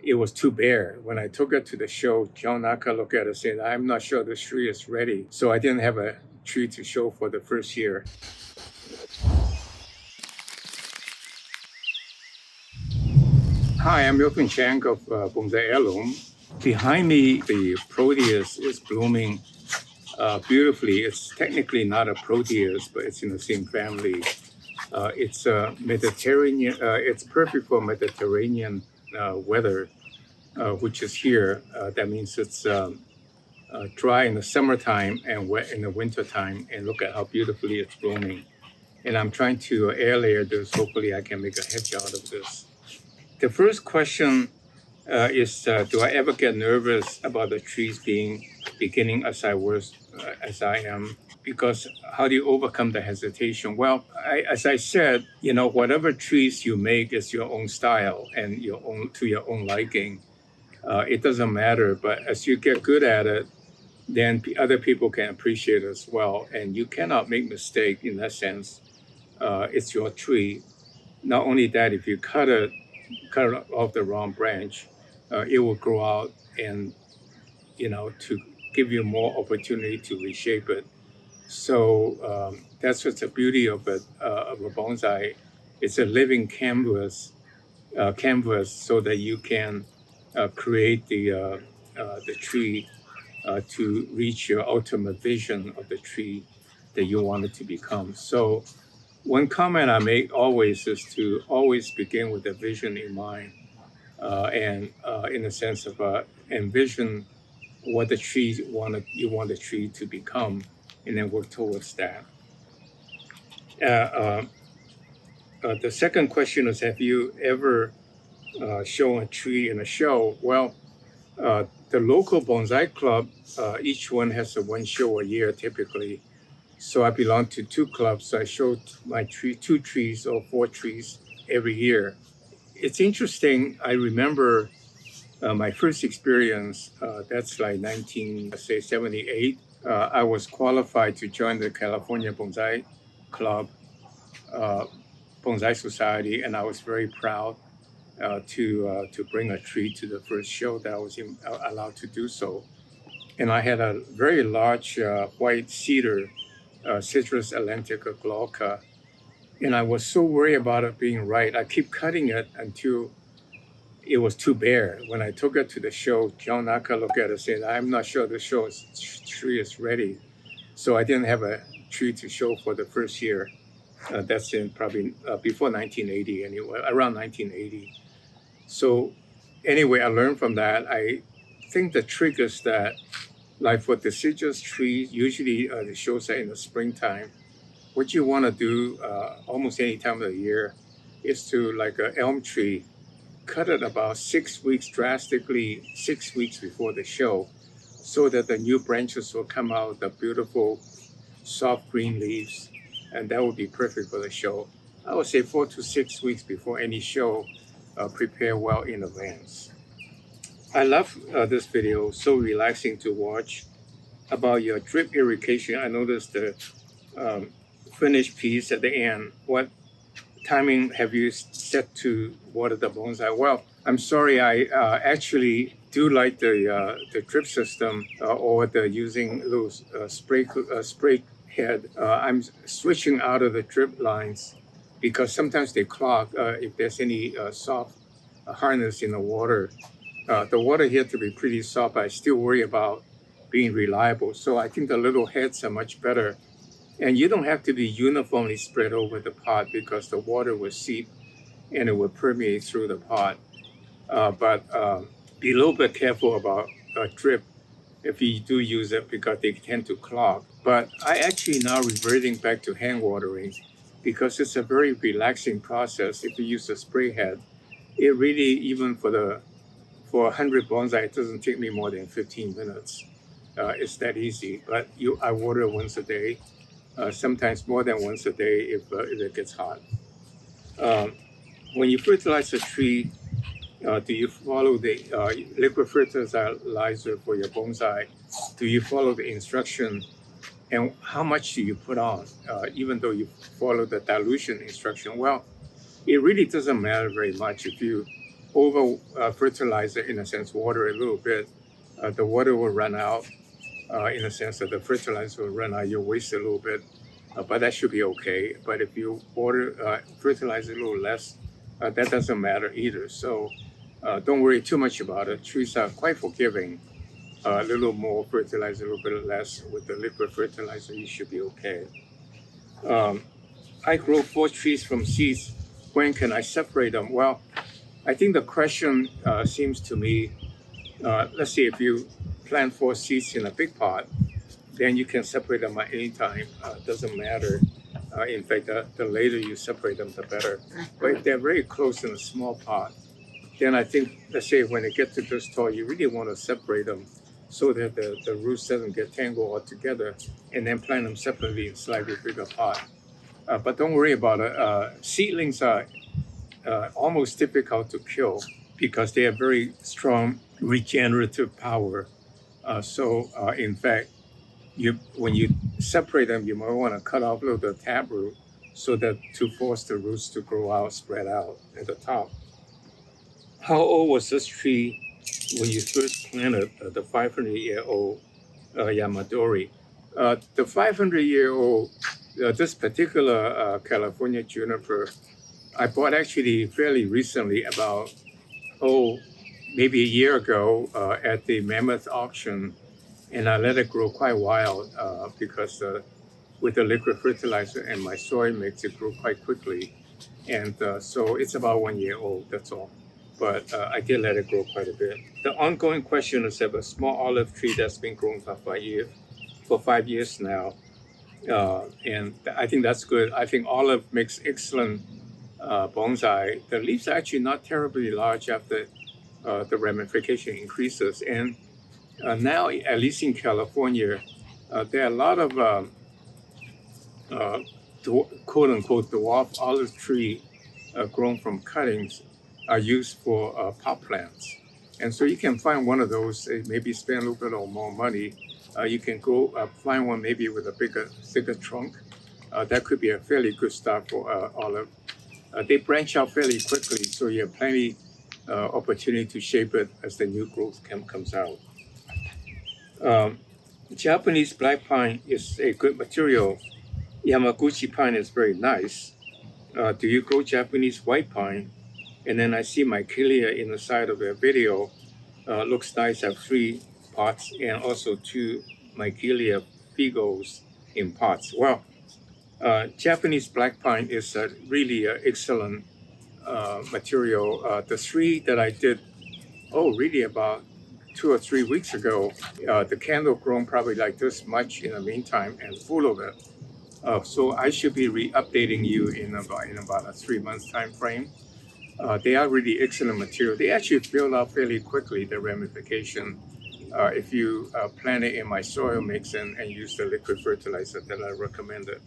it was too bare. When I took it to the show, John Naka looked at it and said, I'm not sure the tree is ready. So I didn't have a tree to show for the first year. Hi, I'm miltonchang of Bonsaiheirloom. Behind me, the proteus is blooming beautifully. It's technically not a proteus, but it's in the same family. It's Mediterranean. It's perfect for Mediterranean weather, which is here. That means it's dry in the summertime and wet in the wintertime. And look at how beautifully it's blooming. And I'm trying to air layer this. Hopefully, I can make a hedge out of this. The first question is, do I ever get nervous about the trees beginning as I am? Because how do you overcome the hesitation? Well, as I said, whatever trees you make is your own style and to your own liking. It doesn't matter, but as you get good at it, then other people can appreciate it as well. And you cannot make mistake in that sense. It's your tree. Not only that, if you cut it off the wrong branch, it will grow out and to give you more opportunity to reshape it. So that's what's the beauty of it, of a bonsai. It's a living canvas, so that you can create the tree to reach your ultimate vision of the tree that you want it to become. So one comment I make always is to always begin with a vision in mind, and in the sense of envision what you want the tree to become, and then work towards that. The second question is, have you ever shown a tree in a show? Well, the local bonsai club, each one has one show a year typically. So I belong to two clubs. So I show my two trees or four trees every year. It's interesting. I remember my first experience, that's like 1978. I was qualified to join the California Bonsai Club, Bonsai Society, and I was very proud to bring a tree to the first show that I was allowed to do so. And I had a very large white cedar, Citrus atlantica glauca, and I was so worried about it being right. I keep cutting it until it was too bare. When I took it to the show, John Naka looked at it and said, I'm not sure the tree is ready. So I didn't have a tree to show for the first year. That's in probably before 1980 anyway, around 1980. So anyway, I learned from that. I think the trick is that, like for deciduous trees, usually the shows are in the springtime. What you want to do almost any time of the year is to, like an elm tree, cut it about 6 weeks, drastically 6 weeks before the show, so that the new branches will come out, the beautiful soft green leaves, and that would be perfect for the show. I would say 4 to 6 weeks before any show, prepare well in advance. I love this video, so relaxing to watch. About your drip irrigation, I noticed the finished piece at the end. What timing have you set to water the bonsai? Well, I'm sorry, I actually do like the drip system or the using those spray head. I'm switching out of the drip lines because sometimes they clog if there's any soft hardness in the water. The water here to be pretty soft, but I still worry about being reliable. So I think the little heads are much better. And you don't have to be uniformly spread over the pot because the water will seep and it will permeate through the pot. But be a little bit careful about drip if you do use it because they tend to clog. But I actually now reverting back to hand watering because it's a very relaxing process. If you use a spray head, it really, even for 100 bonsai, it doesn't take me more than 15 minutes. It's that easy. But I water once a day. Sometimes more than once a day if it gets hot. When you fertilize a tree, do you follow the liquid fertilizer for your bonsai? Do you follow the instruction? And how much do you put on, even though you follow the dilution instruction? Well, it really doesn't matter very much. If you over fertilizer, in a sense, water a little bit, the water will run out. In a sense that the fertilizer will run out, you'll waste a little bit, but that should be okay. But if you fertilize a little less, that doesn't matter either. So don't worry too much about it. Trees are quite forgiving. A little more fertilizer, a little bit less with the liquid fertilizer, you should be okay. I grow 4 trees from seeds. When can I separate them? Well, I think the question seems to me, let's see, if you plant 4 seeds in a big pot, then you can separate them at any time. Doesn't matter. In fact, the later you separate them, the better. But if they're very close in a small pot, then I think, let's say, when they get to this tall, you really want to separate them so that the roots doesn't get tangled all together, and then plant them separately in slightly bigger pot. But don't worry about it. Seedlings are almost difficult to kill because they have very strong regenerative power. So in fact, when you separate them, you might want to cut off a little bit of taproot so that to force the roots to grow out, spread out at the top. How old was this tree when you first planted the 500-year-old Yamadori? The 500-year-old, this particular California juniper, I bought actually fairly recently, about, maybe a year ago at the Mammoth auction, and I let it grow quite wild because with the liquid fertilizer and my soil mix, it grew quite quickly. And so it's about 1 year old, that's all. But I did let it grow quite a bit. The ongoing question is of a small olive tree that's been growing for 5 years now. And I think that's good. I think olive makes excellent bonsai. The leaves are actually not terribly large after the ramification increases. And now, at least in California, there are a lot of quote-unquote dwarf olive tree grown from cuttings are used for pot plants. And so you can find one of those, maybe spend a little bit or more money. You can go find one maybe with a thicker trunk. That could be a fairly good start for olive. They branch out fairly quickly, so you have plenty opportunity to shape it as the new growth comes out. Japanese black pine is a good material. Yamaguchi pine is very nice. Do you grow Japanese white pine? And then I see Michaelia in the side of the video. Looks nice. I have 3 pots and also 2 Michaelia figos in pots. Well, Japanese black pine is really an excellent material. The 3 that I did, really about 2 or 3 weeks ago, the candle grown probably like this much in the meantime and full of it. So I should be updating you in about a 3 months time frame. They are really excellent material. They actually fill out fairly quickly, the ramification, if you plant it in my soil mix and use the liquid fertilizer that I recommended.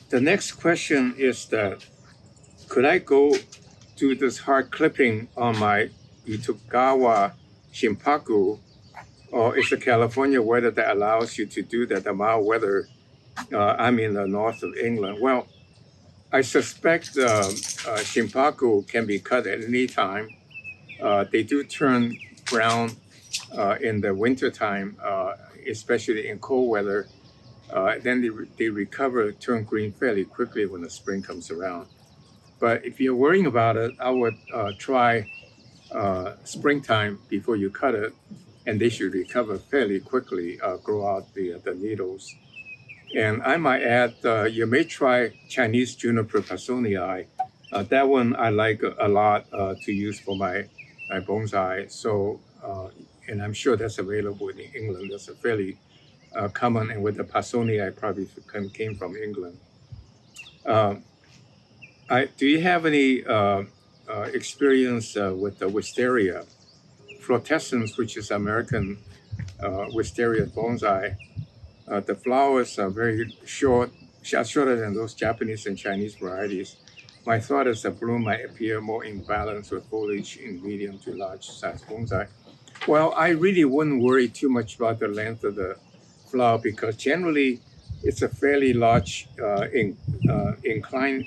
The next question is that, could I go do this hard clipping on my Itogawa Shimpaku, or is the California weather that allows you to do that, the mild weather? I'm in the north of England. Well, I suspect Shimpaku can be cut at any time. They do turn brown in the wintertime, especially in cold weather. Then they recover, turn green fairly quickly when the spring comes around. But if you're worrying about it, I would try springtime before you cut it, and they should recover fairly quickly, grow out the needles. And I might add, you may try Chinese juniper pasonii. That one I like a lot to use for my bonsai. So, and I'm sure that's available in England. That's a fairly common, and with the pasonii probably came from England. Do you have any experience with the Wisteria? Flortescens, which is American Wisteria bonsai. The flowers are very shorter than those Japanese and Chinese varieties. My thought is the bloom might appear more in balance with foliage in medium to large size bonsai. Well, I really wouldn't worry too much about the length of the flower because generally it's a fairly large inclined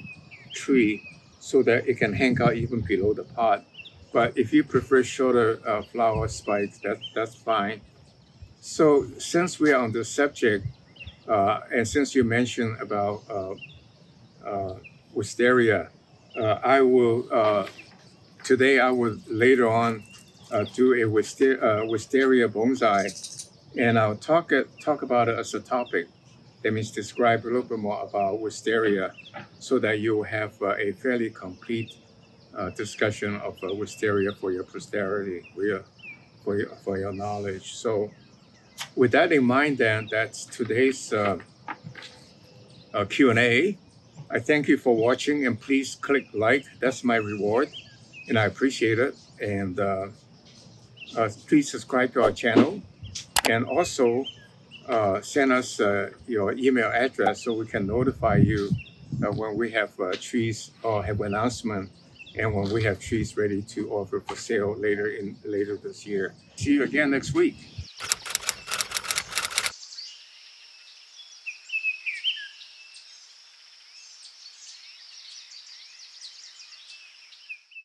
tree so that it can hang out even below the pot. But if you prefer shorter flower spikes, that's fine. So since we are on the subject, and since you mentioned about wisteria, I will today I will later on do a wisteria bonsai, and I'll talk about it as a topic. That means describe a little bit more about wisteria, so that you will have a fairly complete discussion of wisteria for your posterity, for your knowledge. So with that in mind, then that's today's Q&A. I thank you for watching, and please click like. That's my reward, and I appreciate it. And please subscribe to our channel, and also send us your email address so we can notify you when we have trees or have announcement, and when we have trees ready to offer for sale later this year. See you again next week.